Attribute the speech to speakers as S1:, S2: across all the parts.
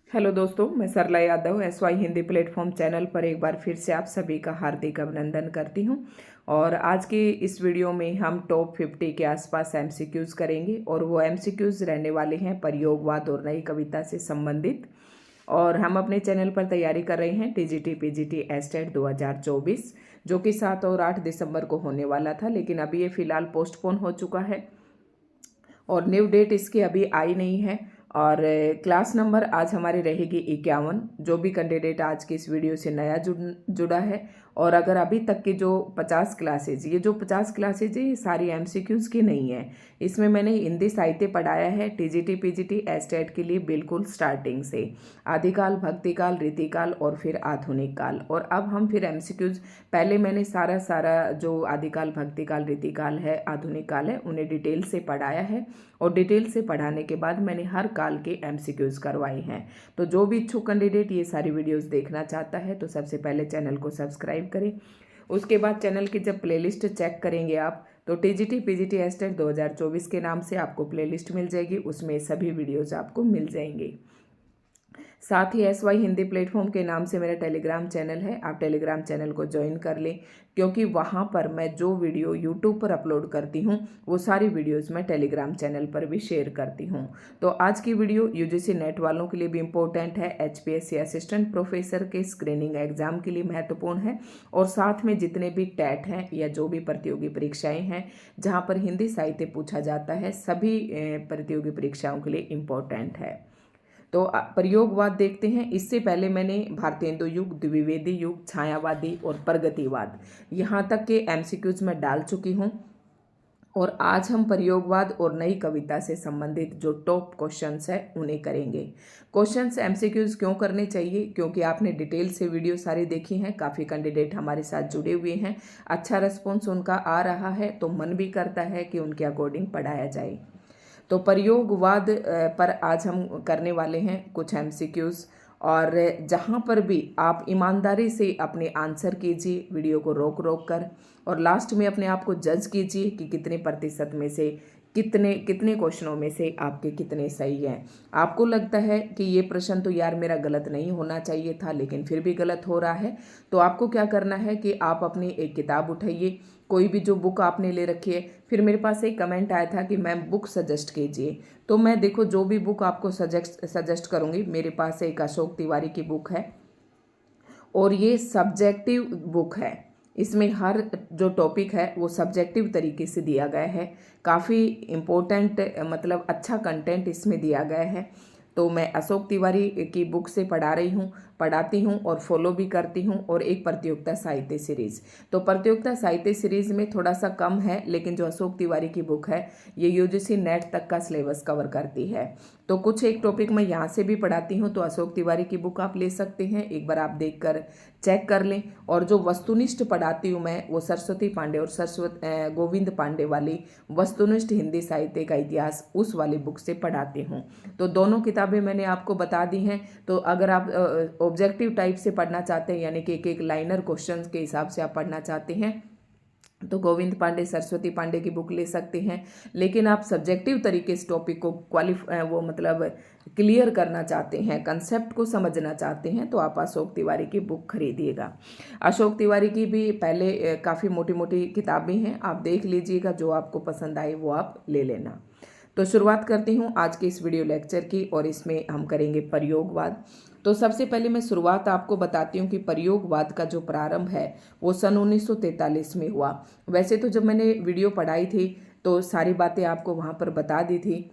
S1: Hello दोस्तों, मैं Sarla Yadav SY Hindi platform channel पर एक बार फिर से आप सभी का हार्दिक अभिनंदन करती हूं। और आज की इस वीडियो में हम टॉप 50 के आसपास MCQs करेंगे और वो MCQs रहने वाले हैं प्रयोगवाद और नई कविता से संबंधित। और हम अपने चैनल पर तैयारी कर रहे हैं TGT PGT एस्टेट 2024, जो कि 7 और 8 दिसंबर को होने वाला था, लेकिन अभी ये फिलहाल पोस्टपोन हो चुका है और न्यू डेट इसकी अभी आई नहीं है। और क्लास नंबर आज हमारी रहेगी 51। जो भी कैंडिडेट आज की इस वीडियो से नया जुड़ा है और अगर अभी तक की जो 50 क्लासेज ये है, ये सारी MCQs की नहीं है। इसमें मैंने हिंदी साहित्य पढ़ाया है TGT PGT एस्टेट के लिए बिल्कुल स्टार्टिंग से, आदिकाल, भक्तिकाल, रीतिकाल और फिर आधुनिक काल। और अब हम फिर MCQs, पहले मैंने सारा जो आदिकाल, भक्तिकाल, रीतिकाल है, आधुनिक काल है, उन्हें डिटेल से पढ़ाया है और डिटेल से पढ़ाने के बाद मैंने हर काल के MCQs करवाए हैं। तो जो भी इच्छुक कैंडिडेट ये सारी वीडियोस देखना चाहता है तो सबसे पहले चैनल को सब्सक्राइब करें। उसके बाद चैनल की जब प्लेलिस्ट चेक करेंगे आप तो TGT PGT एस्टेट 2024 के नाम से आपको प्लेलिस्ट मिल जाएगी, उसमें सभी वीडियोज़ आपको मिल जाएंगे। साथ ही SY हिंदी प्लेटफॉर्म के नाम से मेरा टेलीग्राम चैनल है, आप टेलीग्राम चैनल को ज्वाइन कर लें, क्योंकि वहाँ पर मैं जो वीडियो यूट्यूब पर अपलोड करती हूँ वो सारी वीडियोस मैं टेलीग्राम चैनल पर भी शेयर करती हूँ। तो आज की वीडियो UGC नेट वालों के लिए भी इम्पोर्टेंट है, HPSC असिस्टेंट प्रोफेसर के स्क्रीनिंग एग्जाम के लिए महत्वपूर्ण है और साथ में जितने भी टेट हैं या जो भी प्रतियोगी परीक्षाएँ हैं जहाँ पर हिंदी साहित्य पूछा जाता है, सभी प्रतियोगी परीक्षाओं के लिए इम्पोर्टेंट है। तो प्रयोगवाद देखते हैं। इससे पहले मैंने भारतेंदु युग, द्विवेदी युग, छायावादी और प्रगतिवाद यहाँ तक के MCQs में डाल चुकी हूँ और आज हम प्रयोगवाद और नई कविता से संबंधित जो टॉप क्वेश्चंस है उन्हें करेंगे। क्वेश्चंस MCQs क्यों करने चाहिए? क्योंकि आपने डिटेल से वीडियो सारी देखी हैं, काफ़ी कैंडिडेट हमारे साथ जुड़े हुए हैं, अच्छा रिस्पॉन्स उनका आ रहा है, तो मन भी करता है कि उनके अकॉर्डिंग पढ़ाया जाए। तो प्रयोगवाद पर आज हम करने वाले हैं कुछ MCQs, और जहाँ पर भी आप ईमानदारी से अपने आंसर कीजिए वीडियो को रोक रोक कर, और लास्ट में अपने आप को जज कीजिए कि कितने प्रतिशत में से कितने क्वेश्चनों में से आपके कितने सही हैं। आपको लगता है कि ये प्रश्न तो यार मेरा गलत नहीं होना चाहिए था लेकिन फिर भी गलत हो रहा है, तो आपको क्या करना है कि आप अपनी एक किताब उठाइए, कोई भी जो बुक आपने ले रखी है। फिर मेरे पास एक कमेंट आया था कि मैम बुक सजेस्ट कीजिए, तो मैं देखो जो भी बुक आपको सजेस्ट करूँगी, मेरे पास एक अशोक तिवारी की बुक है और ये सब्जेक्टिव बुक है। इसमें हर जो टॉपिक है वो सब्जेक्टिव तरीके से दिया गया है, काफ़ी इम्पोर्टेंट मतलब अच्छा कंटेंट इसमें दिया गया है। तो मैं अशोक तिवारी की बुक से पढ़ाती हूँ और फॉलो भी करती हूँ। और एक प्रतियोगिता साहित्य सीरीज़, तो प्रतियोगिता साहित्य सीरीज़ में थोड़ा सा कम है, लेकिन जो अशोक तिवारी की बुक है ये UGC नेट तक का सिलेबस कवर करती है। तो कुछ एक टॉपिक मैं यहाँ से भी पढ़ाती हूँ, तो अशोक तिवारी की बुक आप ले सकते हैं, एक बार आप देखकर चेक कर लें। और जो वस्तुनिष्ठ पढ़ाती हूँ मैं वो सरस्वती पांडे और गोविंद पांडे वाली वस्तुनिष्ठ हिंदी साहित्य का इतिहास, उस वाली बुक से पढ़ाती हूँ। तो दोनों किताबें मैंने आपको बता दी हैं। तो अगर आप ऑब्जेक्टिव टाइप से पढ़ना चाहते हैं, यानी कि एक लाइनर क्वेश्चन के हिसाब से आप पढ़ना चाहते हैं, तो गोविंद पांडे, सरस्वती पांडे की बुक ले सकते हैं। लेकिन आप सब्जेक्टिव तरीके से टॉपिक को क्लियर करना चाहते हैं, कंसेप्ट को समझना चाहते हैं, तो आप अशोक तिवारी की बुक खरीदिएगा। अशोक तिवारी की भी पहले काफ़ी मोटी मोटी किताबें हैं, आप देख लीजिएगा, जो आपको पसंद आए वो आप ले लेना। तो शुरुआत करती हूँ आज के इस वीडियो लेक्चर की, और इसमें हम करेंगे प्रयोगवाद। तो सबसे पहले मैं शुरुआत आपको बताती हूँ कि प्रयोगवाद का जो प्रारंभ है वो सन 1943 में हुआ। वैसे तो जब मैंने वीडियो पढ़ाई थी तो सारी बातें आपको वहाँ पर बता दी थी,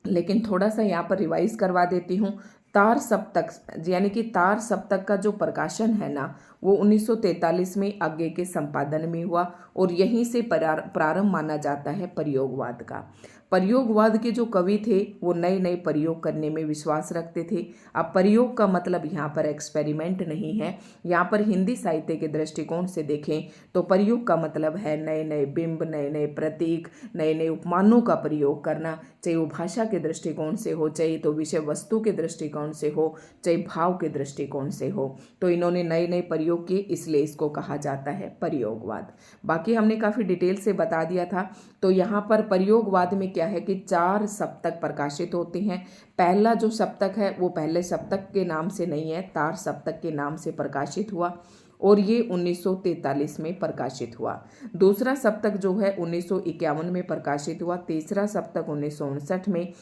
S1: लेकिन थोड़ा सा यहाँ पर रिवाइज करवा देती हूँ। तार सप्तक, यानी कि तार सप्तक का जो प्रकाशन है ना, वो 1943 में आगे के संपादन में हुआ और यहीं से प्रारंभ माना जाता है प्रयोगवाद का। प्रयोगवाद के जो कवि थे वो नए नए प्रयोग करने में विश्वास रखते थे। अब प्रयोग का मतलब यहाँ पर एक्सपेरिमेंट नहीं है, यहाँ पर हिंदी साहित्य के दृष्टिकोण से देखें तो प्रयोग का मतलब है नए नए बिंब, नए नए प्रतीक, नए नए उपमानों का प्रयोग करना, चाहे वो भाषा के दृष्टिकोण से हो, चाहे तो विषय वस्तु के दृष्टिकोण से हो, चाहे भाव के दृष्टिकोण से हो। तो इन्होंने नए नए प्रयोग प्रयोग किए, इसलिए इसको कहा जाता है प्रयोगवाद। बाकी हमने काफ़ी डिटेल से बता दिया था। तो यहाँ पर प्रयोगवाद में क्या है कि 4 सप्तक प्रकाशित होते हैं। पहला जो सप्तक है वो पहले सप्तक के नाम से नहीं है, तार सप्तक के नाम से प्रकाशित हुआ और ये 1943 में प्रकाशित हुआ। दूसरा सप्तक जो है 1951 में प्रकाशित हुआ, तीसरा सप्तक 1959 में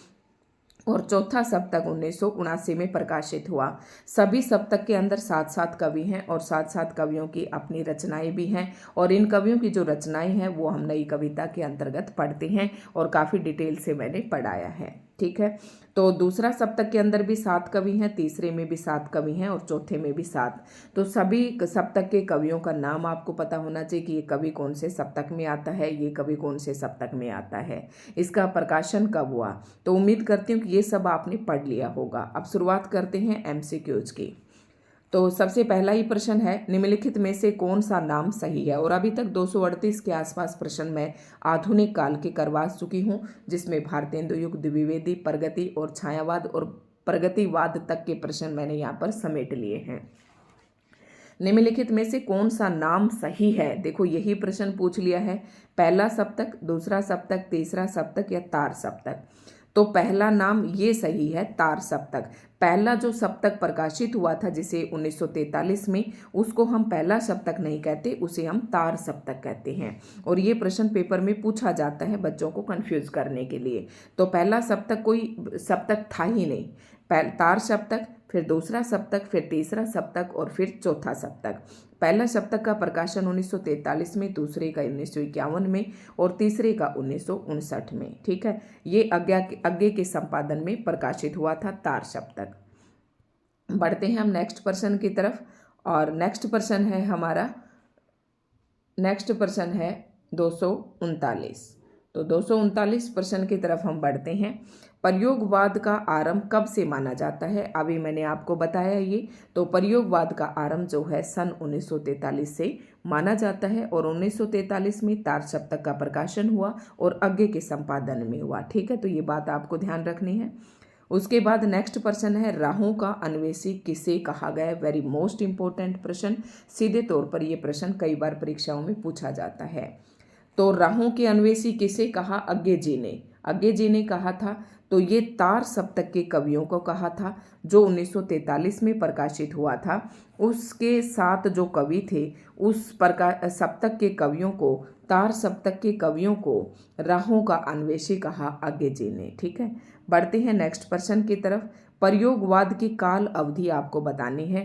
S1: और चौथा सप्तक 1979 में प्रकाशित हुआ। सभी सप्तक के अंदर 7-7 कवि हैं और 7-7 कवियों की अपनी रचनाएं भी हैं और इन कवियों की जो रचनाएं हैं वो हम नई कविता के अंतर्गत पढ़ते हैं और काफ़ी डिटेल से मैंने पढ़ाया है। ठीक है, तो दूसरा सप्तक के अंदर भी 7 कवि हैं, तीसरे में भी 7 कवि हैं और चौथे में भी 7। तो सभी सप्तक के कवियों का नाम आपको पता होना चाहिए कि ये कवि कौन से सप्तक में आता है, ये कवि कौन से सप्तक में आता है, इसका प्रकाशन कब हुआ। तो उम्मीद करती हूँ कि ये सब आपने पढ़ लिया होगा। अब शुरुआत करते हैं एमसीक्यूज की। तो सबसे पहला ही प्रश्न है, निम्नलिखित में से कौन सा नाम सही है। और अभी तक 238 के आसपास प्रश्न मैं आधुनिक काल के करवा चुकी हूँ, जिसमें भारतेंदु युग, द्विवेदी, प्रगति और छायावाद और प्रगतिवाद तक के प्रश्न मैंने यहाँ पर समेट लिए हैं। निम्नलिखित में से कौन सा नाम सही है, देखो यही प्रश्न पूछ लिया है। पहला सप्तक, दूसरा सप्तक, तीसरा सप्तक या तार सप्तक। तो पहला नाम ये सही है, तार सप्तक। पहला जो सप्तक प्रकाशित हुआ था जिसे 1943 में, उसको हम पहला सप्तक नहीं कहते, उसे हम तार सप्तक कहते हैं। और ये प्रश्न पेपर में पूछा जाता है बच्चों को कंफ्यूज करने के लिए। तो पहला सप्तक कोई सप्तक था ही नहीं, तार सप्तक, फिर दूसरा सप्तक, फिर तीसरा सप्तक और फिर चौथा सप्तक। पहला सप्तक का प्रकाशन 1943 में, दूसरे का 1951 में और तीसरे का 1959 में। ठीक है, ये आगे के संपादन में प्रकाशित हुआ था तार सप्तक। बढ़ते हैं हम नेक्स्ट प्रश्न की तरफ और नेक्स्ट प्रश्न है हमारा, नेक्स्ट प्रश्न है 239। तो 239 प्रश्न की तरफ हम बढ़ते हैं। प्रयोगवाद का आरंभ कब से माना जाता है, अभी मैंने आपको बताया ये। तो प्रयोगवाद का आरंभ जो है सन 1943 से माना जाता है और 1943 में तार सप्तक का प्रकाशन हुआ और आगे के संपादन में हुआ। ठीक है, तो ये बात आपको ध्यान रखनी है। उसके बाद नेक्स्ट प्रश्न है, राहों का अन्वेषी किसे कहा गया। वेरी मोस्ट इंपॉर्टेंट प्रश्न, सीधे तौर पर यह प्रश्न कई बार परीक्षाओं में पूछा जाता है। तो राहों के अन्वेषी किसे कहा, अज्ञे जी ने, अज्ञे जी ने कहा था। तो ये तार सप्तक के कवियों को कहा था जो 1943 में प्रकाशित हुआ था। उसके साथ जो कवि थे उस सप्तक के कवियों को, तार सप्तक के कवियों को राहों का अन्वेषी कहा अज्ञे जी ने। ठीक है, बढ़ते हैं नेक्स्ट प्रश्न की तरफ। प्रयोगवाद की काल अवधि आपको बतानी है।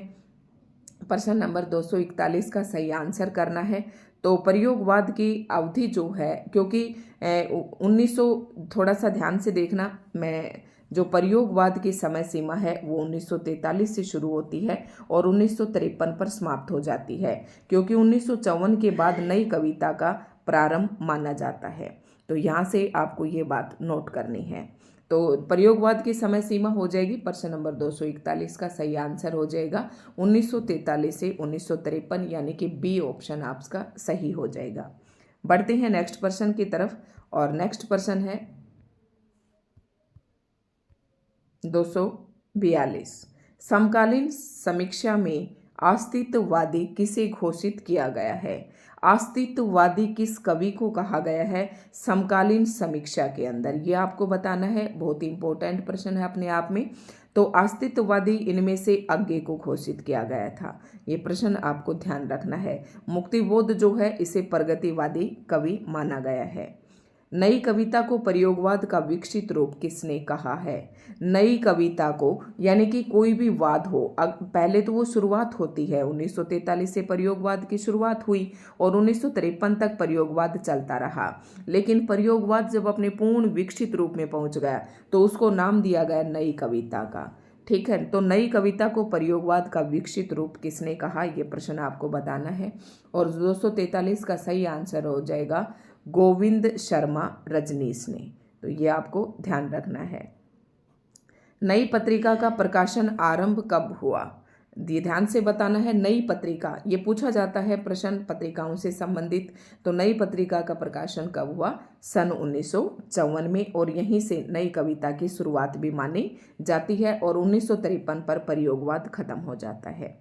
S1: प्रश्न नंबर 241 का सही आंसर करना है। तो प्रयोगवाद की अवधि जो है, क्योंकि 1900, थोड़ा सा ध्यान से देखना, मैं जो प्रयोगवाद की समय सीमा है वो 1943 से शुरू होती है और 1953 पर समाप्त हो जाती है, क्योंकि 1954 के बाद नई कविता का प्रारंभ माना जाता है। तो यहाँ से आपको ये बात नोट करनी है। तो प्रयोगवाद की समय सीमा हो जाएगी, प्रश्न नंबर 241 का सही आंसर हो जाएगा 1943 से 1953, यानी कि बी ऑप्शन आपका सही हो जाएगा। बढ़ते हैं नेक्स्ट प्रश्न की तरफ और नेक्स्ट प्रश्न है 242। समकालीन समीक्षा में अस्तित्ववादी किसे घोषित किया गया है। अस्तित्ववादी किस कवि को कहा गया है समकालीन समीक्षा के अंदर, ये आपको बताना है। बहुत इंपॉर्टेंट प्रश्न है अपने आप में। तो अस्तित्ववादी इनमें से अज्ञे को घोषित किया गया था, ये प्रश्न आपको ध्यान रखना है। मुक्तिबोध जो है इसे प्रगतिवादी कवि माना गया है। नई कविता को प्रयोगवाद का विकसित रूप किसने कहा है। नई कविता को, यानी कि कोई भी वाद हो, पहले तो वो शुरुआत होती है 1943 से प्रयोगवाद की शुरुआत हुई और 1953 तक प्रयोगवाद चलता रहा। लेकिन प्रयोगवाद जब अपने पूर्ण विकसित रूप में पहुंच गया तो उसको नाम दिया गया नई कविता का। ठीक है, तो नई कविता को प्रयोगवाद का विकसित रूप किसने कहा, ये प्रश्न आपको बताना है। और 243 का सही आंसर हो जाएगा गोविंद शर्मा रजनीश ने। तो ये आपको ध्यान रखना है। नई पत्रिका का प्रकाशन आरंभ कब हुआ, ये ध्यान से बताना है। नई पत्रिका, ये पूछा जाता है प्रश्न पत्रिकाओं से संबंधित। तो नई पत्रिका का प्रकाशन कब हुआ, सन 1954 में, और यहीं से नई कविता की शुरुआत भी मानी जाती है और 1953 पर प्रयोगवाद खत्म हो जाता है।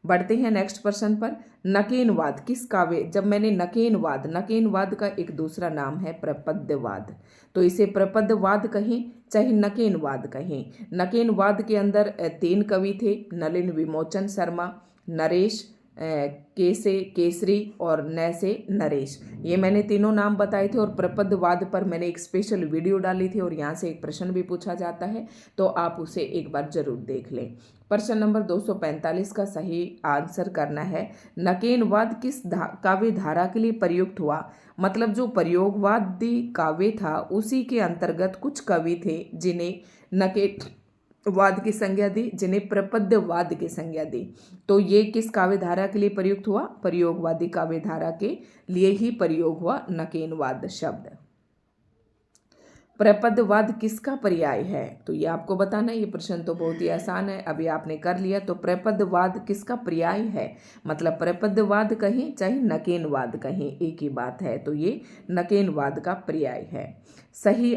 S1: बढ़ते हैं नेक्स्ट प्रश्न पर। नकेनवाद किस काव्य, जब मैंने नकेनवाद का एक दूसरा नाम है प्रपद्यवाद, तो इसे प्रपद्यवाद कहें चाहे नकेनवाद कहें। नकेनवाद के अंदर 3 कवि थे, नलिन विमोचन शर्मा, नरेश केसरी और न से नरेश। ये मैंने तीनों नाम बताए थे और प्रपद्यवाद पर मैंने एक स्पेशल वीडियो डाली थी और यहाँ से एक प्रश्न भी पूछा जाता है, तो आप उसे एक बार जरूर देख लें। प्रश्न नंबर 245 का सही आंसर करना है नकेनवाद किस काव्य धारा के लिए प्रयुक्त हुआ। मतलब जो प्रयोगवादी काव्य था उसी के अंतर्गत कुछ कवि थे जिन्हें नकेनवाद की संज्ञा दी, जिन्हें प्रपद्यवाद की संज्ञा दी। तो ये किस काव्य धारा के लिए प्रयुक्त हुआ, प्रयोगवादी काव्य धारा के लिए ही प्रयोग हुआ नकेनवाद शब्द। प्रपद्यवाद किसका पर्याय है, तो ये आपको बताना। ये प्रश्न तो बहुत ही आसान है, अभी आपने कर लिया। तो प्रपद्यवाद किसका पर्याय है, मतलब प्रपद्यवाद कहें चाहे नकेनवाद कहें एक ही बात है, तो ये नकेनवाद का पर्याय है। सही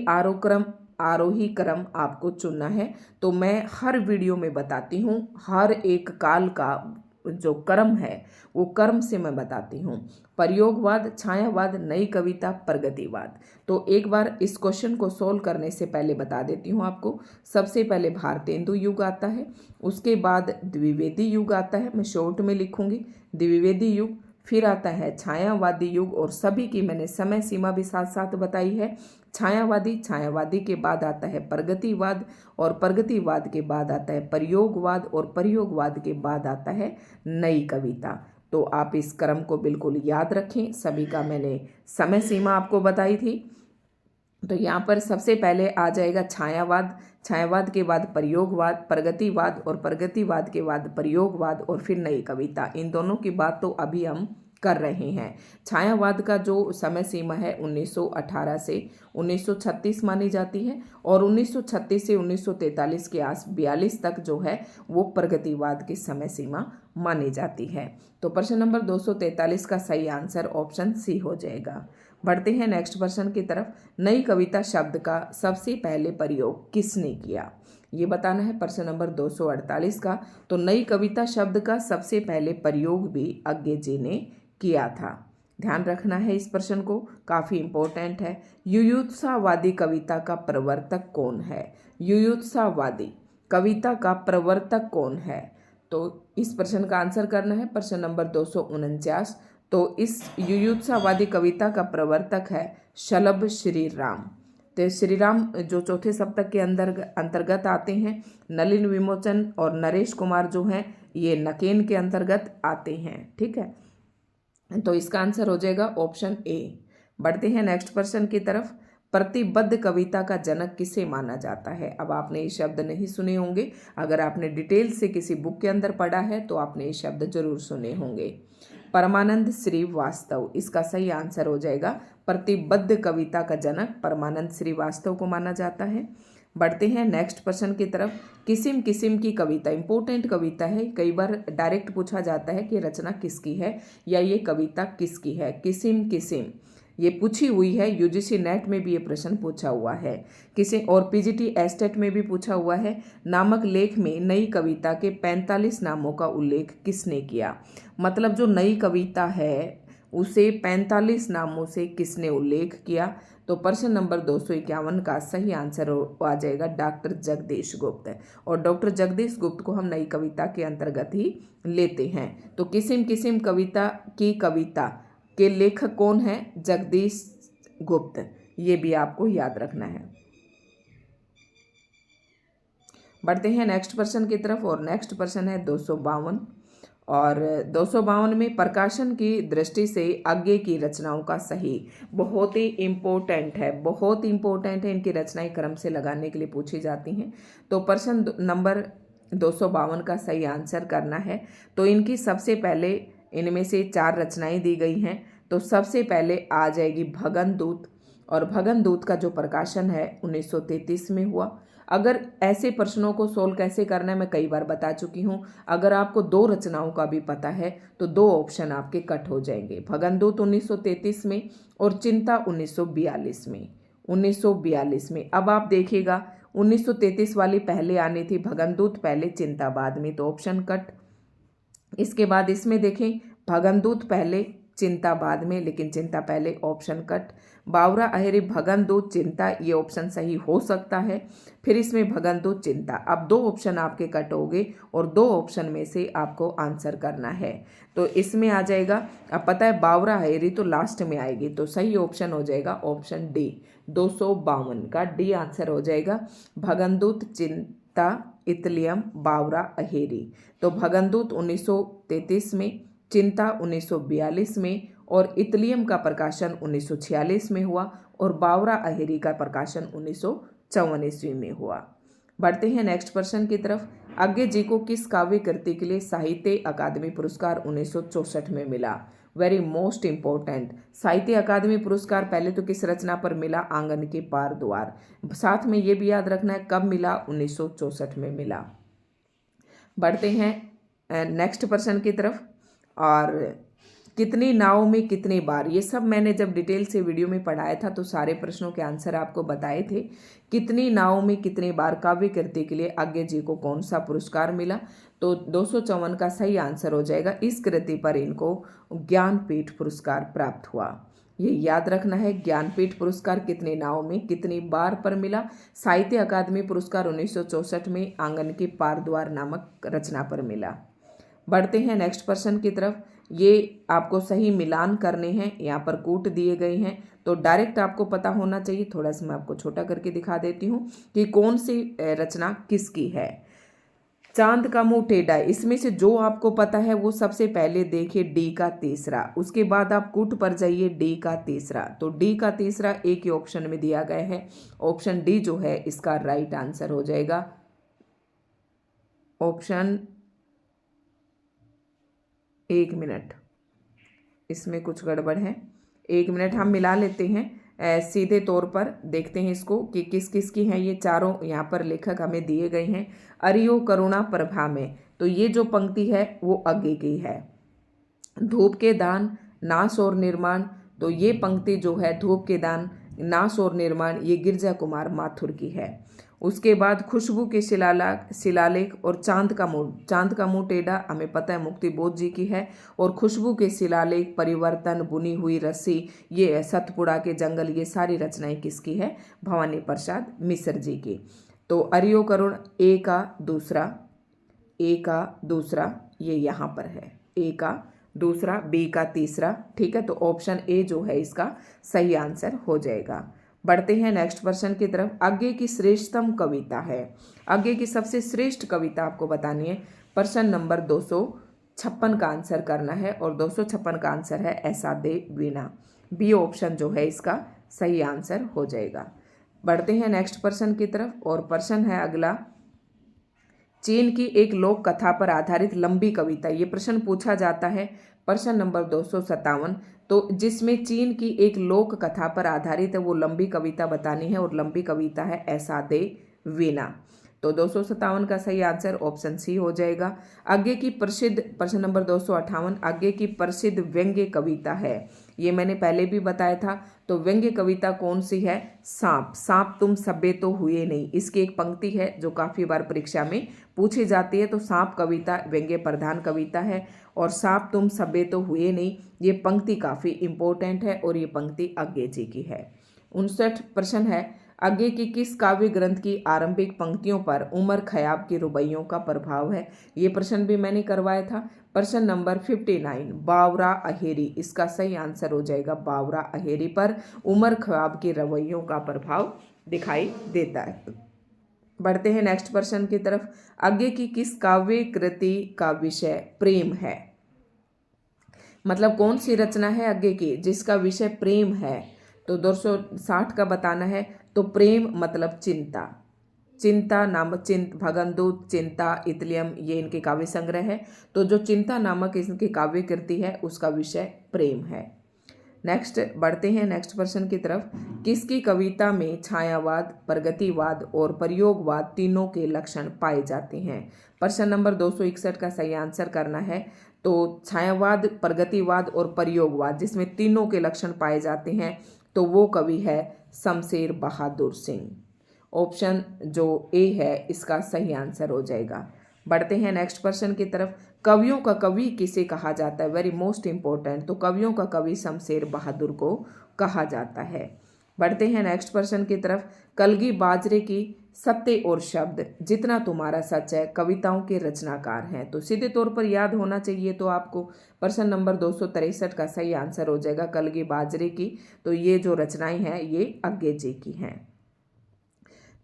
S1: आरोही क्रम आपको चुनना है। तो मैं हर वीडियो में बताती हूँ, हर एक काल का जो क्रम है वो क्रम से मैं बताती हूँ। प्रयोगवाद, छायावाद, नई कविता, प्रगतिवाद। तो एक बार इस क्वेश्चन को सोल्व करने से पहले बता देती हूँ आपको। सबसे पहले भारतेंदु युग आता है, उसके बाद द्विवेदी युग आता है, मैं शॉर्ट में लिखूंगी द्विवेदी युग, फिर आता है छायावादी युग और सभी की मैंने समय सीमा भी साथ साथ बताई है। छायावादी के बाद आता है प्रगतिवाद और प्रगतिवाद के बाद आता है प्रयोगवाद और प्रयोगवाद के बाद आता है नई कविता। तो आप इस क्रम को बिल्कुल याद रखें, सभी का मैंने समय सीमा आपको बताई थी। तो यहाँ पर सबसे पहले आ जाएगा छायावाद के बाद प्रयोगवाद, प्रगतिवाद और प्रगतिवाद के बाद प्रयोगवाद और फिर नई कविता। इन दोनों की बात तो अभी हम कर रहे हैं। छायावाद का जो समय सीमा है 1918 से 1936 मानी जाती है और 1936 से 1943 के 42 तक जो है वो प्रगतिवाद की समय सीमा मानी जाती है। तो प्रश्न नंबर 243 का सही आंसर ऑप्शन सी हो जाएगा। बढ़ते हैं नेक्स्ट प्रश्न की तरफ। नई कविता शब्द का सबसे पहले प्रयोग किसने किया, ये बताना है। प्रश्न नंबर 248 का। तो नई कविता शब्द का सबसे पहले प्रयोग भी अज्ञे जी ने किया था, ध्यान रखना है इस प्रश्न को, काफी इंपॉर्टेंट है। युयुत्सावादी कविता का प्रवर्तक कौन है, युयुत्सावादी कविता का प्रवर्तक कौन है, तो इस प्रश्न का आंसर करना है। प्रश्न नंबर 249। तो इस युयुत्सावादी कविता का प्रवर्तक है शलभ श्री राम। तो श्री राम जो चौथे सप्तक के अंतर्गत आते हैं, नलिन विमोचन और नरेश कुमार जो हैं ये नकेन के अंतर्गत आते हैं, ठीक है। तो इसका आंसर हो जाएगा ऑप्शन ए। बढ़ते हैं नेक्स्ट प्रश्न की तरफ। प्रतिबद्ध कविता का जनक किसे माना जाता है। अब आपने ये शब्द नहीं सुने होंगे, अगर आपने डिटेल से किसी बुक के अंदर पढ़ा है तो आपने ये शब्द जरूर सुने होंगे। परमानंद श्रीवास्तव, इसका सही आंसर हो जाएगा प्रतिबद्ध कविता का जनक परमानंद श्रीवास्तव को माना जाता है। बढ़ते हैं नेक्स्ट प्रश्न की तरफ। किसिम किसिम की कविता, इंपॉर्टेंट कविता है, कई बार डायरेक्ट पूछा जाता है कि रचना किसकी है या ये कविता किसकी है। किसिम किसिम ये पूछी हुई है, यूजीसी नेट में भी ये प्रश्न पूछा हुआ है किसी और पीजीटी एस्टेट में भी पूछा हुआ है। नामक लेख में नई कविता के 45 नामों का उल्लेख किसने किया, मतलब जो नई कविता है उसे 45 नामों से किसने उल्लेख किया। तो प्रश्न नंबर 251 का सही आंसर आ जाएगा डॉक्टर जगदीश गुप्त, और डॉक्टर जगदीश गुप्त को हम नई कविता के अंतर्गत ही लेते हैं। तो किसिम किसिम कविता की कविता के लेखक कौन है, जगदीश गुप्त, ये भी आपको याद रखना है। बढ़ते हैं नेक्स्ट प्रश्न की तरफ और नेक्स्ट प्रश्न है 252 और 252 में प्रकाशन की दृष्टि से आगे की रचनाओं का सही, बहुत ही इम्पोर्टेंट है, बहुत इम्पोर्टेंट है, इनकी रचनाएं क्रम से लगाने के लिए पूछी जाती हैं। तो प्रश्न नंबर 252 का सही आंसर करना है। तो इनकी सबसे पहले इनमें से 4 रचनाएं दी गई हैं। तो सबसे पहले आ जाएगी भगनदूत, और भगनदूत का जो प्रकाशन है 1933 में हुआ। अगर ऐसे प्रश्नों को सोल्व कैसे करना है मैं कई बार बता चुकी हूँ। अगर आपको 2 रचनाओं का भी पता है तो 2 ऑप्शन आपके कट हो जाएंगे, भगनदूत 1933 में और चिंता 1942 में। 1942 में अब आप देखिएगा 1933 वाली पहले आनी थी, भगनदूत पहले चिंता बाद में, तो ऑप्शन कट। इसके बाद इसमें देखें, भगनदूत पहले चिंता बाद में, लेकिन चिंता पहले, ऑप्शन कट। बावरा अहेरी भगनदूत चिंता, ये ऑप्शन सही हो सकता है। फिर इसमें भगनदूत चिंता, अब 2 ऑप्शन आपके कट हो गए और 2 ऑप्शन में से आपको आंसर करना है। तो इसमें आ जाएगा, अब पता है बावरा अहेरी तो लास्ट में आएगी, तो सही ऑप्शन हो जाएगा ऑप्शन डी, 252 का डी आंसर हो जाएगा। भगनदूत चिंता इतलियम बावरा अहेरी। तो भगनदूत 1933 में, चिंता 1942 में और इतलियम का प्रकाशन 1946 में हुआ और बावरा अहेरी का प्रकाशन 1954 में हुआ। बढ़ते हैं नेक्स्ट प्रश्न की तरफ। अज्ञे जी को किस काव्य कृति के लिए साहित्य अकादमी पुरस्कार 1964 में मिला? वेरी मोस्ट इंपॉर्टेंट, साहित्य अकादमी पुरस्कार पहले तो किस रचना पर मिला? आंगन के पार द्वार। साथ में ये भी याद रखना है कब मिला, 1964 में मिला। बढ़ते हैं नेक्स्ट प्रश्न की तरफ। और कितनी नाव में कितनी बार, ये सब मैंने जब डिटेल से वीडियो में पढ़ाया था तो सारे प्रश्नों के आंसर आपको बताए थे। कितनी नाव में कितनी बार काव्य कृति के लिए अज्ञे जी को कौन सा पुरस्कार मिला? तो 254 का सही आंसर हो जाएगा। इस कृति पर इनको ज्ञानपीठ पुरस्कार प्राप्त हुआ। ये याद रखना है, ज्ञानपीठ पुरस्कार कितनी नाव में कितनी बार पर मिला? साहित्य अकादमी पुरस्कार 1964 में आंगन के पार द्वार नामक रचना पर मिला। बढ़ते हैं नेक्स्ट प्रश्न की तरफ। ये आपको सही मिलान करने हैं, यहाँ पर कूट दिए गए हैं तो डायरेक्ट आपको पता होना चाहिए। थोड़ा सा मैं आपको छोटा करके दिखा देती हूँ कि कौन सी रचना किसकी है। चांद का मुंह टेढ़ा, इसमें से जो आपको पता है वो सबसे पहले देखिए डी का तीसरा, उसके बाद आप कूट पर जाइए डी का तीसरा। तो डी का तीसरा एक ही ऑप्शन में दिया गया है, ऑप्शन डी जो है इसका राइट आंसर हो जाएगा। ऑप्शन, एक मिनट, इसमें कुछ गड़बड़ है, 1 मिनट हम मिला लेते हैं। सीधे तौर पर देखते हैं इसको कि किस किस की हैं ये चारों। यहाँ पर लेखक हमें दिए गए हैं। अरियो करुणा प्रभा में, तो ये जो पंक्ति है वो आगे की है। धूप के दान नाश और निर्माण, तो ये पंक्ति जो है धूप के दान नाश और निर्माण, ये गिरजा कुमार माथुर की है। उसके बाद खुशबू के शिलालेख और चांद का मुंह टेढ़ा हमें पता है मुक्ति बोध जी की है। और खुशबू के शिलालेख, परिवर्तन, बुनी हुई रस्सी, ये सतपुड़ा के जंगल, ये सारी रचनाएं किसकी है? भवानी प्रसाद मिश्र जी की। तो अरियो करुण ए का दूसरा ये यहाँ पर है, ए का दूसरा, बी का तीसरा, ठीक है। तो ऑप्शन ए जो है इसका सही आंसर हो जाएगा। बढ़ते हैं नेक्स्ट प्रश्न की तरफ। आगे की श्रेष्ठतम कविता है, आगे की सबसे श्रेष्ठ कविता आपको बतानी है। प्रश्न नंबर 256 का आंसर करना है और 256 का आंसर है ऐसा दे वीणा। बी ऑप्शन जो है इसका सही आंसर हो जाएगा। बढ़ते हैं नेक्स्ट प्रश्न की तरफ और प्रश्न है अगला, चीन की एक लोक कथा पर आधारित लंबी कविता, ये प्रश्न पूछा जाता है। प्रश्न नंबर 257, तो जिसमें चीन की एक लोक कथा पर आधारित है वो लंबी कविता बतानी है और लंबी कविता है ऐसा दे वीणा। तो 257 का सही आंसर ऑप्शन सी हो जाएगा। आगे की प्रसिद्ध, प्रश्न नंबर 258, आगे की प्रसिद्ध व्यंग्य कविता है, ये मैंने पहले भी बताया था। तो व्यंग्य कविता कौन सी है? सांप तुम सभ्य तो हुए नहीं, इसकी एक पंक्ति है जो काफी बार परीक्षा में पूछी जाती है। तो सांप कविता व्यंग्य प्रधान कविता है और सांप तुम सभ्य तो हुए नहीं, ये पंक्ति काफी इंपॉर्टेंट है और ये पंक्ति आज्ञे जी की है। 59 प्रश्न है, आगे की किस काव्य ग्रंथ की आरंभिक पंक्तियों पर उमर खयाम की रुबाइयों का प्रभाव है? ये प्रश्न भी मैंने करवाया था। प्रश्न नंबर 59, बावरा अहेरी, इसका सही आंसर हो जाएगा। बावरा अहेरी पर उमर खयाम की रुबाइयों का प्रभाव दिखाई देता है। बढ़ते हैं नेक्स्ट प्रश्न की तरफ। आगे की किस काव्य कृति का विषय प्रेम है? मतलब कौन सी रचना है आगे की जिसका विषय प्रेम है? तो 260 का बताना है। तो प्रेम मतलब चिंता नामक भगनदूत, चिंता, इतलियम, ये इनके काव्य संग्रह है। तो जो चिंता नामक इनकी काव्य कृति है उसका विषय प्रेम है। नेक्स्ट बढ़ते हैं नेक्स्ट प्रश्न की तरफ। किसकी कविता में छायावाद, प्रगतिवाद और प्रयोगवाद तीनों के लक्षण पाए जाते हैं? प्रश्न नंबर 261 का सही आंसर करना है। तो छायावाद, प्रगतिवाद और प्रयोगवाद जिसमें तीनों के लक्षण पाए जाते हैं तो वो कवि है शमशेर बहादुर सिंह। ऑप्शन जो ए है इसका सही आंसर हो जाएगा। बढ़ते हैं नेक्स्ट प्रश्न की तरफ। कवियों का कवि किसे कहा जाता है? Very most important. तो कवियों का कवि शमशेर बहादुर को कहा जाता है। बढ़ते हैं नेक्स्ट प्रश्न की तरफ। कलगी बाजरे की सत्य और शब्द जितना तुम्हारा सच है कविताओं के रचनाकार हैं। तो सीधे तौर पर याद होना चाहिए तो आपको प्रश्न नंबर 263 का सही आंसर हो जाएगा कलगी बाजरे की। तो ये जो रचनाएं हैं ये अज्ञे जी की हैं।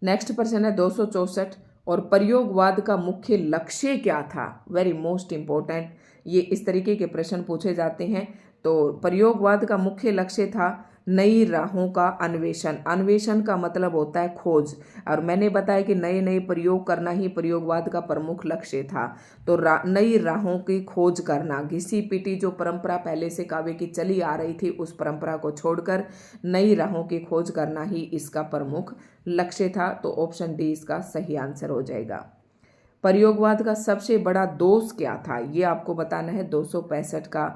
S1: नेक्स्ट प्रश्न है 264। और प्रयोगवाद का मुख्य लक्ष्य क्या था? Very most important. ये इस तरीके के प्रश्न पूछे जाते हैं। तो प्रयोगवाद का मुख्य लक्ष्य था नई राहों का अन्वेषण। अन्वेषण का मतलब होता है खोज, और मैंने बताया कि नए नए प्रयोग करना ही प्रयोगवाद का प्रमुख लक्ष्य था। तो नई राहों की खोज करना, घिसी पिटी जो परंपरा पहले से काव्य की चली आ रही थी उस परंपरा को छोड़कर नई राहों की खोज करना ही इसका प्रमुख लक्ष्य था। तो ऑप्शन डी इसका सही आंसर हो जाएगा। प्रयोगवाद का सबसे बड़ा दोष क्या था ये आपको बताना है 265 का।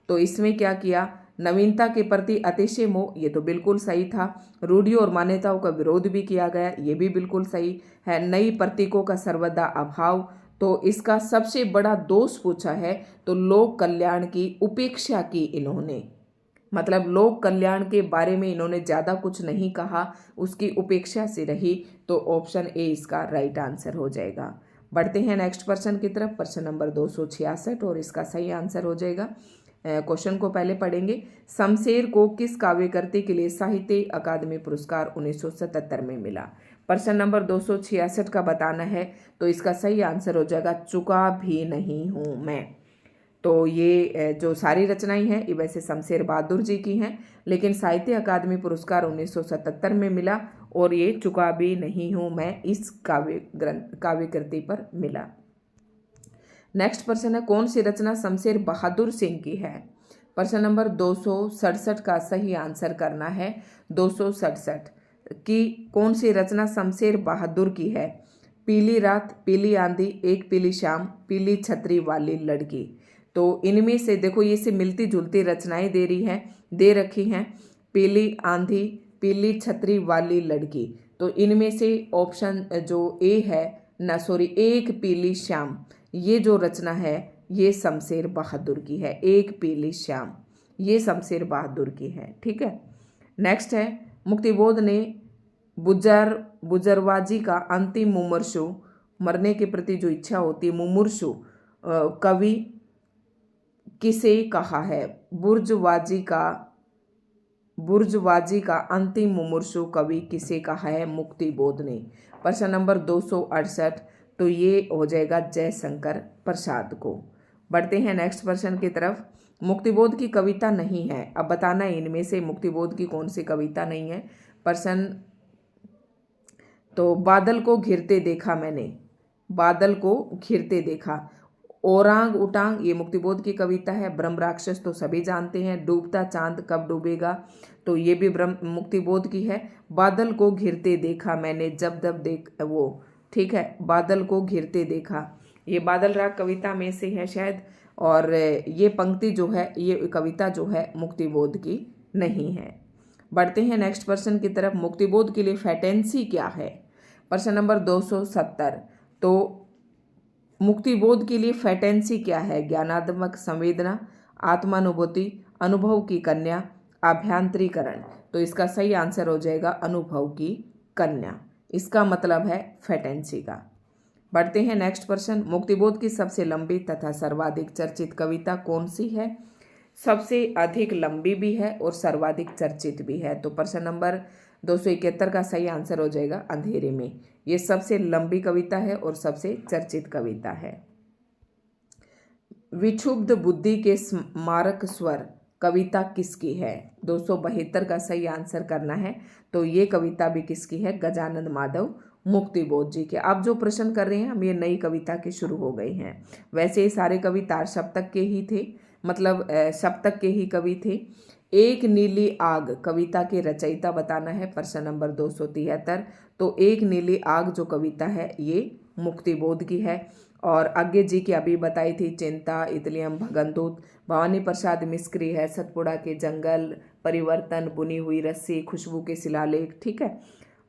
S1: तो इसमें क्या किया? नवीनता के प्रति अतिशय मोह, ये तो बिल्कुल सही था। रूढ़ियों और मान्यताओं का विरोध भी किया गया, ये भी बिल्कुल सही है। नई प्रतीकों का सर्वदा अभाव। तो इसका सबसे बड़ा दोष पूछा है तो लोक कल्याण की उपेक्षा की इन्होंने, मतलब लोक कल्याण के बारे में इन्होंने ज़्यादा कुछ नहीं कहा, उसकी उपेक्षा से रही। तो ऑप्शन ए इसका राइट आंसर हो जाएगा। बढ़ते हैं नेक्स्ट प्रश्न की तरफ, प्रश्न नंबर 266 और इसका सही आंसर हो जाएगा। क्वेश्चन को पहले पढ़ेंगे। शमशेर को किस काव्यकृति के लिए साहित्य अकादमी पुरस्कार 1977 में मिला? प्रश्न नंबर 266 का बताना है। तो इसका सही आंसर हो जाएगा चुका भी नहीं हूँ मैं। तो ये जो सारी रचनाएं हैं ये वैसे शमशेर बहादुर जी की हैं, लेकिन साहित्य अकादमी पुरस्कार 1977 में मिला और ये चुका भी नहीं हूँ मैं इस काव्यकृति पर मिला। नेक्स्ट प्रश्न है कौन सी रचना शमशेर बहादुर सिंह की है? प्रश्न नंबर 267 का सही आंसर करना है। 267 की कौन सी रचना शमशेर बहादुर की है? पीली रात, पीली आंधी, एक पीली शाम, पीली छतरी वाली लड़की। तो इनमें से देखो ये से मिलती जुलती रचनाएं दे रखी हैं। पीली आंधी, पीली छतरी वाली लड़की। तो इनमें से ऑप्शन जो ए है एक पीली शाम, ये जो रचना है ये शमशेर बहादुर की है। एक पीली शाम ये शमशेर बहादुर की है। ठीक है। नेक्स्ट है मुक्तिबोध ने बुजरवाजी का अंतिम मुमूर्षु, मरने के प्रति जो इच्छा होती है मुमूर्षु कवि किसे कहा है? बुर्जवाजी का अंतिम मुमूर्षु कवि किसे कहा है? मुक्तिबोध ने। प्रश्न नंबर 268 तो ये हो जाएगा जयशंकर प्रसाद को। बढ़ते हैं नेक्स्ट प्रश्न की तरफ। मुक्तिबोध की कविता नहीं है, अब बताना है इनमें से मुक्तिबोध की कौन सी कविता नहीं है। प्रश्न तो बादल को घिरते देखा मैंने, बादल को घिरते देखा। ओरांग उटांग ये मुक्तिबोध की कविता है। ब्रह्म राक्षस तो सभी जानते हैं। डूबता चांद कब डूबेगा, तो ये भी मुक्तिबोध की है। बादल को घिरते देखा मैंने जब जब देख वो, ठीक है, बादल को घिरते देखा, ये बादल राग कविता में से है शायद। और ये पंक्ति जो है, ये कविता जो है मुक्तिबोध की नहीं है। बढ़ते हैं नेक्स्ट प्रश्न की तरफ। मुक्तिबोध के लिए फैटेंसी क्या है? प्रश्न नंबर 270 तो मुक्तिबोध के लिए फैटेंसी क्या है? ज्ञानात्मक संवेदना, आत्मानुभूति, अनुभव की कन्या, आभ्यंतरीकरण। तो इसका सही आंसर हो जाएगा अनुभव की कन्या, इसका मतलब है फैटेंसी का। बढ़ते हैं नेक्स्ट प्रश्न। मुक्तिबोध की सबसे लंबी तथा सर्वाधिक चर्चित कविता कौन सी है? सबसे अधिक लंबी भी है और सर्वाधिक चर्चित भी है। तो प्रश्न नंबर 271 का सही आंसर हो जाएगा अंधेरे में। ये सबसे लंबी कविता है और सबसे चर्चित कविता है। विक्षुब्ध बुद्धि के स्मारक स्वर कविता किसकी है? 272 का सही आंसर करना है। तो ये कविता भी किसकी है? गजानन माधव मुक्तिबोध जी के। आप जो प्रश्न कर रहे हैं हम ये नई कविता के शुरू हो गए हैं। वैसे ये सारे कवि तार सप्तक के ही थे, मतलब सप्तक के ही कवि थे। एक नीली आग कविता के रचयिता बताना है। प्रश्न नंबर 273 तो एक नीली आग जो कविता है ये मुक्तिबोध की है। और अज्ञे जी की अभी बताई थी चिंता, इतलियम, भगनदूत। भवानी प्रसाद मिस्त्री है सतपुड़ा के जंगल, परिवर्तन, बुनी हुई रस्सी, खुशबू के शिलालेख। ठीक है।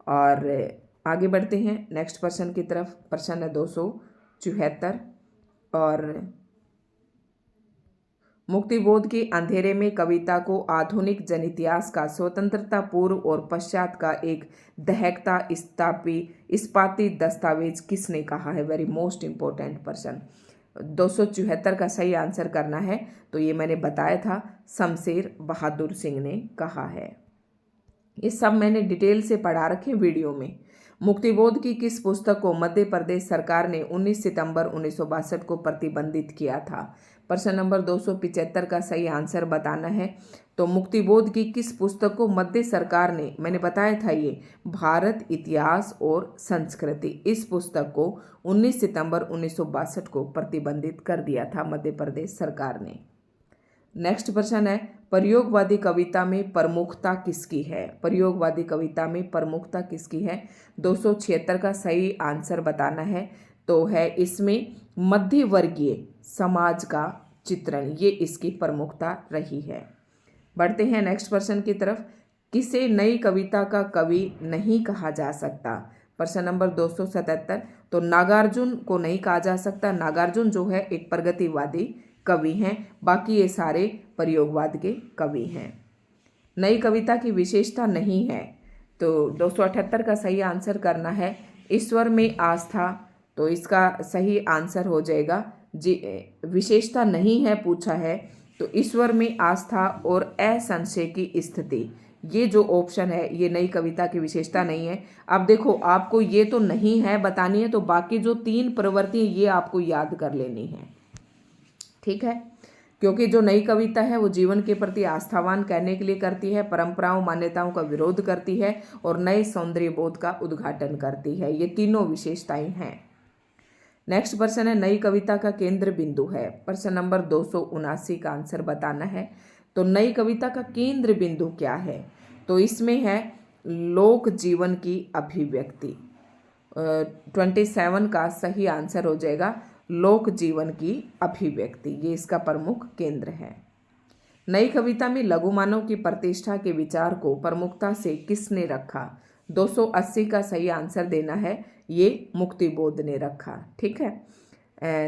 S1: और आगे बढ़ते हैं नेक्स्ट प्रश्न की तरफ। प्रश्न है 200 274 और मुक्तिबोध की अंधेरे में कविता को आधुनिक जन इतिहास का स्वतंत्रता पूर्व और पश्चात का एक दहकता इस्पाती दस्तावेज किसने कहा है? Very most important person. 274 का सही आंसर करना है। तो ये मैंने बताया था, शमशेर बहादुर सिंह ने कहा है। ये सब मैंने डिटेल से पढ़ा रखे वीडियो में। मुक्तिबोध की किस पुस्तक को मध्य प्रदेश सरकार ने 19 सितंबर 1962 को प्रतिबंधित किया था? प्रश्न नंबर 275 का सही आंसर बताना है। तो मुक्तिबोध की किस पुस्तक को मध्य सरकार ने, मैंने बताया था ये भारत इतिहास और संस्कृति, इस पुस्तक को 19 सितंबर 1962 को प्रतिबंधित कर दिया था मध्य प्रदेश सरकार ने। नेक्स्ट प्रश्न है, प्रयोगवादी कविता में प्रमुखता किसकी है? प्रयोगवादी कविता में प्रमुखता किसकी है? 276 का सही आंसर बताना है। तो है इसमें मध्य वर्गीय समाज का चित्रण, ये इसकी प्रमुखता रही है। बढ़ते हैं नेक्स्ट प्रश्न की तरफ। किसे नई कविता का कवि नहीं कहा जा सकता? प्रश्न नंबर 277। तो नागार्जुन को नहीं कहा जा सकता। नागार्जुन जो है एक प्रगतिवादी कवि हैं, बाकी ये सारे प्रयोगवाद के कवि हैं। नई कविता की विशेषता नहीं है। तो 278 का सही आंसर करना है ईश्वर में आस्था। तो इसका सही आंसर हो जाएगा जी, विशेषता नहीं है पूछा है तो ईश्वर में आस्था और असंशय की स्थिति, ये जो ऑप्शन है ये नई कविता की विशेषता नहीं है। अब देखो आपको ये तो नहीं है बतानी है, तो बाकी जो 3 प्रवृत्ति ये आपको याद कर लेनी है, ठीक है। क्योंकि जो नई कविता है वो जीवन के प्रति आस्थावान कहने के लिए करती है, परंपराओं मान्यताओं का विरोध करती है और नए सौंदर्य बोध का उद्घाटन करती है। ये तीनों विशेषताएं हैं। नेक्स्ट प्रश्न है, नई कविता का केंद्र बिंदु है। प्रश्न नंबर 279 का आंसर बताना है। तो नई कविता का केंद्र बिंदु क्या है? तो इसमें है लोक जीवन की अभिव्यक्ति। 27 का सही आंसर हो जाएगा लोक जीवन की अभिव्यक्ति, ये इसका प्रमुख केंद्र है। नई कविता में लघु मानव की प्रतिष्ठा के विचार को प्रमुखता से किसने रखा? 280 का सही आंसर देना है, ये मुक्तिबोध ने रखा, ठीक है।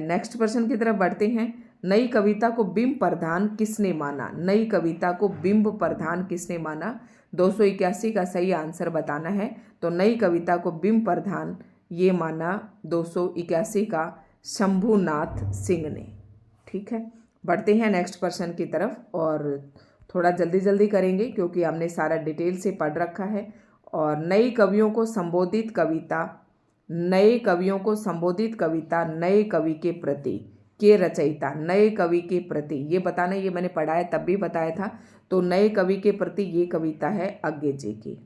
S1: नेक्स्ट प्रश्न की तरफ बढ़ते हैं। नई कविता को बिंब प्रधान किसने माना? नई कविता को बिंब प्रधान किसने माना? 281 का सही आंसर बताना है। तो नई कविता को बिंब प्रधान ये माना 281 का शंभुनाथ सिंह ने, ठीक है। बढ़ते हैं नेक्स्ट प्रश्न की तरफ और थोड़ा जल्दी जल्दी करेंगे क्योंकि हमने सारा डिटेल से पढ़ रखा है। और नए कवियों को संबोधित कविता, नए कवियों को संबोधित कविता नए कवि के प्रति के रचयिता, नए कवि के प्रति ये बताना, ये मैंने पढ़ा है तब भी बताया था। तो नए कवि के प्रति ये कविता है अज्ञे जी की।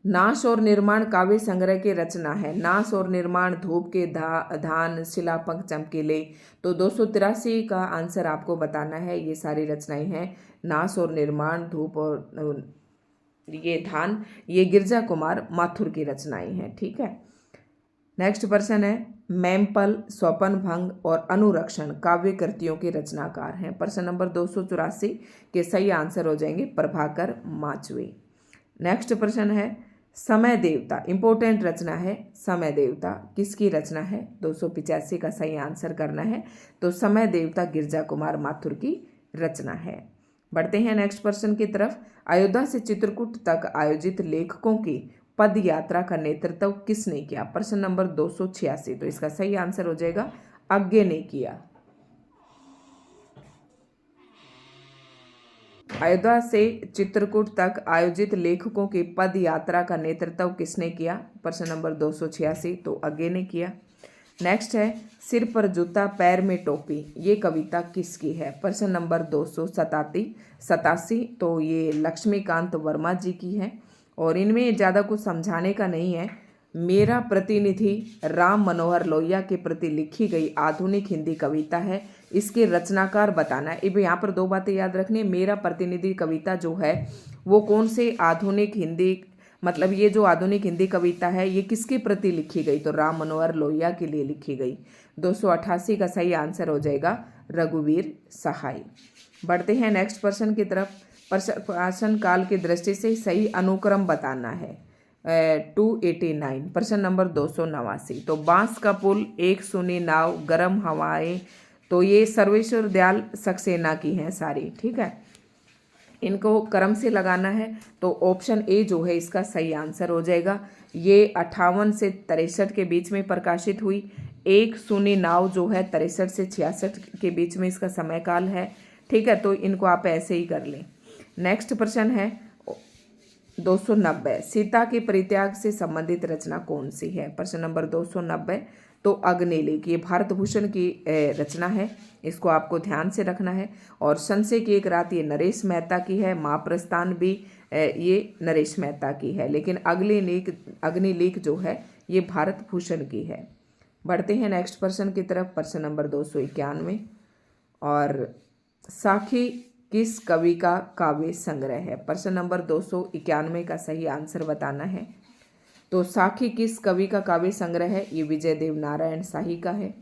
S1: नाश और निर्माण काव्य संग्रह की रचना है। नाश और निर्माण, धूप के धान, शिलापंख चमकीले। तो 283 का आंसर आपको बताना है। ये सारी रचनाएं हैं नाश और निर्माण, धूप और ये धान, ये गिरजा कुमार माथुर की रचनाएं हैं, ठीक है। नेक्स्ट प्रश्न है, मैमपल, स्वपन भंग और अनुरक्षण काव्य कृतियों के रचनाकार हैं। प्रश्न नंबर 284 के सही आंसर हो जाएंगे प्रभाकर माचवे। नेक्स्ट प्रश्न है, समय देवता, इंपॉर्टेंट रचना है समय देवता, किसकी रचना है? 285 का सही आंसर करना है। तो समय देवता गिरजा कुमार माथुर की रचना है। बढ़ते हैं नेक्स्ट प्रश्न की तरफ। अयोध्या से चित्रकूट तक आयोजित लेखकों की पद यात्रा का नेतृत्व किसने किया? प्रश्न नंबर 286। तो इसका सही आंसर हो जाएगा अज्ञे ने किया। अयोध्या से चित्रकूट तक आयोजित लेखकों की पद यात्रा का नेतृत्व किसने किया? प्रश्न नंबर 286। तो अज्ञे ने किया। नेक्स्ट है, सिर पर जूता पैर में टोपी, ये कविता किसकी है? प्रश्न नंबर 287। तो ये लक्ष्मीकांत वर्मा जी की है और इनमें ज़्यादा कुछ समझाने का नहीं है। मेरा प्रतिनिधि राम मनोहर लोहिया के प्रति लिखी गई आधुनिक हिंदी कविता है। इसके रचनाकार बताना है। अब यहाँ पर 2 बातें याद रखनी है। मेरा प्रतिनिधि कविता जो है वो कौन से आधुनिक हिंदी, मतलब ये जो आधुनिक हिंदी कविता है ये किसके प्रति लिखी गई? तो राम मनोहर लोहिया के लिए लिखी गई। 288 का सही आंसर हो जाएगा रघुवीर सहाय। बढ़ते हैं नेक्स्ट प्रश्न की तरफ। प्रश्न काल की दृष्टि से सही अनुक्रम बताना है। 289। प्रश्न नंबर 289, तो बांस का पुल, एक सुनी नाव, गर्म हवाएं, तो ये सर्वेश्वर दयाल सक्सेना की हैं सारी। ठीक है, इनको क्रम से लगाना है, तो ऑप्शन ए जो है इसका सही आंसर हो जाएगा। ये 58 से 63 के बीच में प्रकाशित हुई। एक सुनी नाव जो है 63 से 66 के बीच में इसका समय काल है। ठीक है, तो इनको आप ऐसे ही कर लें। नेक्स्ट प्रश्न है 290, सीता के परित्याग से संबंधित रचना कौन सी है? प्रश्न नंबर 290, तो अग्निलेख, ये भारत भूषण की रचना है, इसको आपको ध्यान से रखना है। और संशय की एक रात, ये नरेश मेहता की है। महाप्रस्थान भी ये नरेश मेहता की है, लेकिन अग्निलेख जो है ये भारत भूषण की है। बढ़ते हैं नेक्स्ट प्रश्न की तरफ। प्रश्न नंबर 291, और साखी किस कवि का काव्य संग्रह है? प्रश्न नंबर 291 का सही आंसर बताना है। तो साखी किस कवि का काव्य संग्रह है? ये विजय देव नारायण शाही का है।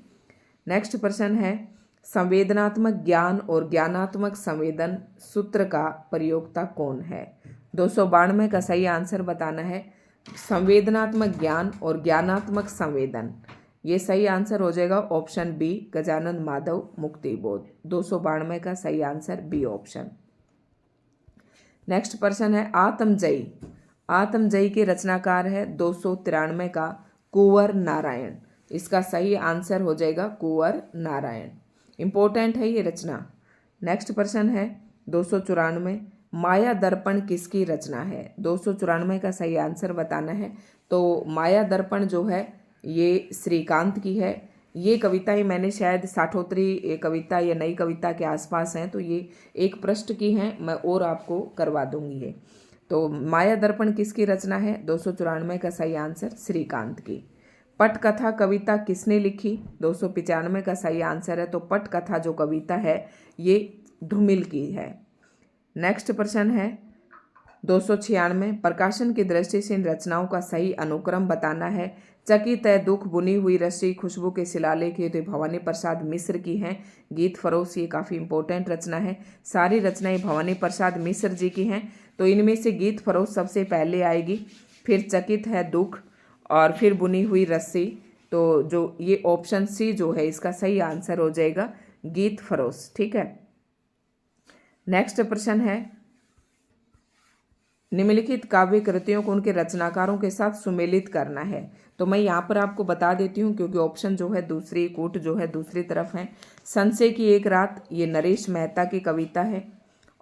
S1: नेक्स्ट प्रश्न है, संवेदनात्मक ज्ञान और ज्ञानात्मक संवेदन सूत्र का प्रयोक्ता कौन है? 292 का सही आंसर बताना है। संवेदनात्मक ज्ञान और ज्ञानात्मक संवेदन, ये सही आंसर हो जाएगा ऑप्शन बी, गजानन माधव मुक्तिबोध। 292 का सही आंसर बी ऑप्शन। नेक्स्ट प्रश्न है, आत्मजयी, आत्मजयी के रचनाकार है 293 का कुंवर नारायण। इसका सही आंसर हो जाएगा कुंवर नारायण। इंपॉर्टेंट है ये रचना। नेक्स्ट प्रश्न है 294, माया दर्पण किसकी रचना है? 294 का सही आंसर बताना है। तो माया दर्पण जो है ये श्रीकांत की है। ये कविताएं मैंने शायद साठोत्तरी कविता या नई कविता के आसपास हैं, तो ये एक पृष्ठ की हैं, मैं और आपको करवा दूंगी ये। तो माया दर्पण किसकी रचना है? 294 का सही आंसर श्रीकांत की। पटकथा कविता किसने लिखी? 295 का सही आंसर है। तो पटकथा जो कविता है ये धूमिल की है। नेक्स्ट प्रश्न है 296, प्रकाशन की दृष्टि से इन रचनाओं का सही अनुक्रम बताना है। चकित है, दुख, बुनी हुई रस्सी, खुशबू के शिलालेख, ये तो भवानी प्रसाद मिश्र की हैं। गीत फरोश, ये काफ़ी इंपॉर्टेंट रचना है। सारी रचनाएं भवानी प्रसाद मिश्र जी की हैं, तो इनमें से गीत फरोश सबसे पहले आएगी, फिर चकित है, दुख, और फिर बुनी हुई रस्सी। तो जो ये ऑप्शन सी जो है इसका सही आंसर हो जाएगा गीत फरोश। ठीक है, नेक्स्ट प्रश्न है, निम्नलिखित काव्य कृतियों को उनके रचनाकारों के साथ सुमेलित करना है। तो मैं यहाँ पर आपको बता देती हूँ, क्योंकि ऑप्शन जो है दूसरी कूट जो है दूसरी तरफ है। संशय की एक रात, ये नरेश मेहता की कविता है,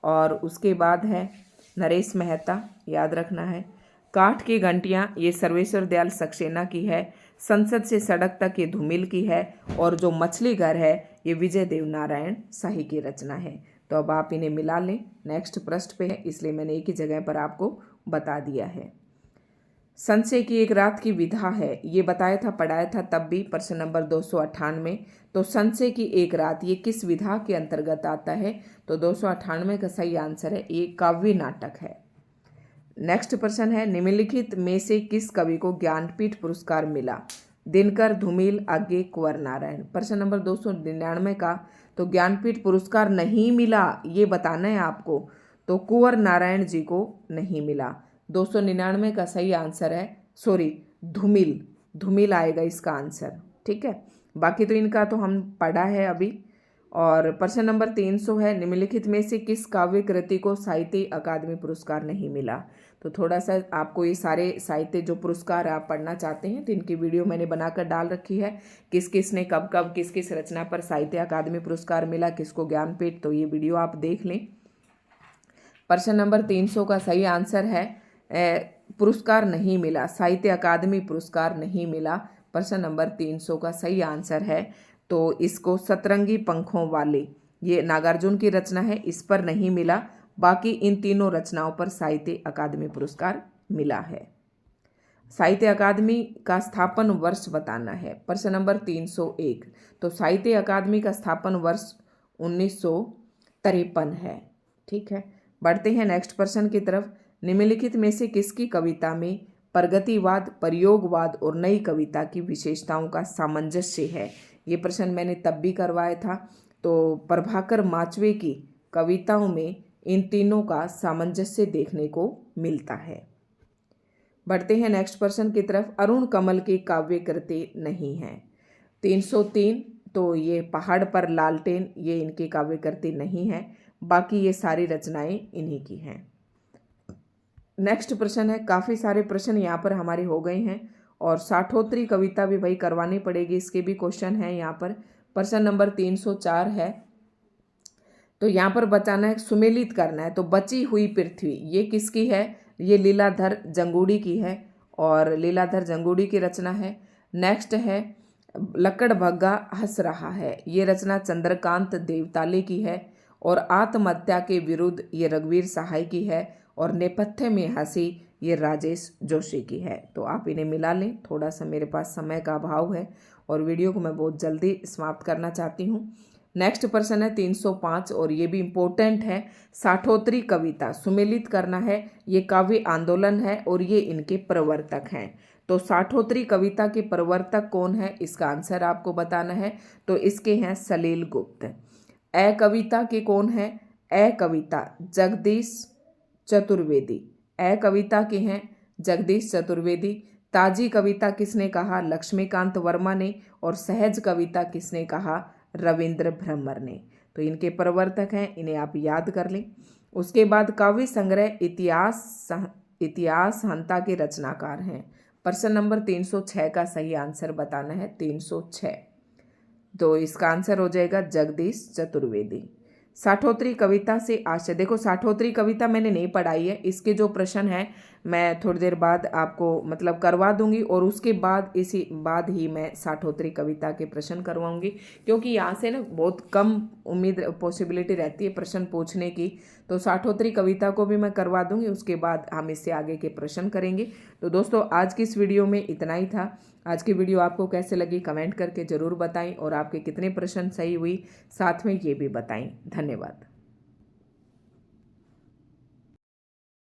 S1: और उसके बाद है नरेश मेहता, याद रखना है। काठ की घंटियाँ, ये सर्वेश्वर दयाल सक्सेना की है। संसद से सड़क तक, ये धूमिल की है। और जो मछली घर है ये विजय देव नारायण शाही की रचना है। तो अब आप इन्हें मिला लें। नेक्स्ट पृष्ठ पे है, इसलिए मैंने एक ही जगह पर आपको बता दिया है। संशय की एक रात की विधा है, ये बताया था, पढ़ाया था तब भी। प्रश्न नंबर 298, तो संशय की एक रात ये किस विधा के अंतर्गत आता है? तो 298 का सही आंसर है, ये काव्य नाटक है। नेक्स्ट प्रश्न है, निम्नलिखित में से किस कवि को ज्ञानपीठ पुरस्कार मिला? दिनकर, धूमिल, आगे, कुंवर नारायण। प्रश्न नंबर 299 का, तो ज्ञानपीठ पुरस्कार नहीं मिला ये बताना है आपको। तो कुंवर नारायण जी को नहीं मिला। 299 का सही आंसर है, सॉरी, धूमिल, धूमिल आएगा इसका आंसर। ठीक है, बाकी तो इनका तो हम पढ़ा है अभी। और प्रश्न नंबर 300 है, निम्नलिखित में से किस काव्य कृति को साहित्य अकादमी पुरस्कार नहीं मिला? तो थोड़ा सा आपको ये सारे साहित्य जो पुरस्कार आप पढ़ना चाहते हैं तो इनकी वीडियो मैंने बनाकर डाल रखी है, किस किस ने कब कब किस किस रचना पर साहित्य अकादमी पुरस्कार मिला, किसको ज्ञानपीठ, तो ये वीडियो आप देख लें। प्रश्न नंबर 300 का सही आंसर है पुरस्कार नहीं मिला, साहित्य अकादमी पुरस्कार नहीं मिला। प्रश्न नंबर 300 का सही आंसर है, तो इसको सतरंगी पंखों वाले, ये नागार्जुन की रचना है, इस पर नहीं मिला। बाकी इन तीनों रचनाओं पर साहित्य अकादमी पुरस्कार मिला है। साहित्य अकादमी का स्थापन वर्ष बताना है। प्रश्न नंबर 301, तो साहित्य अकादमी का स्थापन वर्ष 1953 है। ठीक है, बढ़ते हैं नेक्स्ट प्रश्न की तरफ। निम्नलिखित में से किसकी कविता में प्रगतिवाद, प्रयोगवाद और नई कविता की विशेषताओं का सामंजस्य है? ये प्रश्न मैंने तब भी करवाया था। तो प्रभाकर माचवे की कविताओं में इन तीनों का सामंजस्य देखने को मिलता है। बढ़ते हैं नेक्स्ट प्रश्न की तरफ। अरुण कमल की काव्य कृति नहीं है। 303, तो ये पहाड़ पर लालटेन, ये इनकी काव्य कृति नहीं है, बाकी ये सारी रचनाएं इन्हीं की हैं। नेक्स्ट प्रश्न है, काफ़ी सारे प्रश्न यहाँ पर हमारे हो गए हैं और साठोत्तरी कविता भी भाई करवानी पड़ेगी, इसके भी क्वेश्चन है यहाँ पर। प्रश्न नंबर 304 है, तो यहाँ पर बताना है, सुमेलित करना है। तो बची हुई पृथ्वी ये किसकी है? ये लीलाधर जंगूड़ी की है और लीलाधर जंगूड़ी की रचना है। नेक्स्ट है, लक्कड़ भग्गा हंस रहा है, ये रचना चंद्रकांत देवताले की है। और आत्महत्या के विरुद्ध ये रघुवीर सहाय की है। और नेपथ्य में हंसी ये राजेश जोशी की है। तो आप इन्हें मिला लें, थोड़ा सा मेरे पास समय का अभाव है और वीडियो को मैं बहुत जल्दी समाप्त करना चाहती हूँ। नेक्स्ट प्रश्न है 305 और ये भी इम्पोर्टेंट है। साठोत्तरी कविता सुमेलित करना है, ये काव्य आंदोलन है और ये इनके प्रवर्तक हैं। तो साठोत्तरी कविता के प्रवर्तक कौन है, इसका आंसर आपको बताना है। तो इसके हैं सलील गुप्त। ए कविता के कौन है? ए कविता जगदीश चतुर्वेदी। ए कविता के हैं जगदीश चतुर्वेदी। ताजी कविता किसने कहा? लक्ष्मीकांत वर्मा ने। और सहज कविता किसने कहा? रविंद्र भ्रमर ने। तो इनके प्रवर्तक हैं, इन्हें आप याद कर लें। उसके बाद काव्य संग्रह इतिहास हंता के रचनाकार हैं। प्रश्न नंबर 306 का सही आंसर बताना है, 306। तो इसका आंसर हो जाएगा जगदीश चतुर्वेदी। साठोत्तरी कविता से आशय, देखो साठोत्तरी कविता मैंने नहीं पढ़ाई है, इसके जो प्रश्न हैं मैं थोड़ी देर बाद आपको मतलब करवा दूंगी और उसके बाद इसी बाद ही मैं साठोत्तरी कविता के प्रश्न करवाऊंगी, क्योंकि यहाँ से ना बहुत कम उम्मीद पॉसिबिलिटी रहती है प्रश्न पूछने की। तो साठोत्तरी कविता को भी मैं करवा दूंगी, उसके बाद हम इससे आगे के प्रश्न करेंगे। तो दोस्तों आज की इस वीडियो में इतना ही था। आज की वीडियो आपको कैसे लगी कमेंट करके ज़रूर बताएं और आपके कितने प्रश्न सही हुई साथ में ये भी बताएं। धन्यवाद।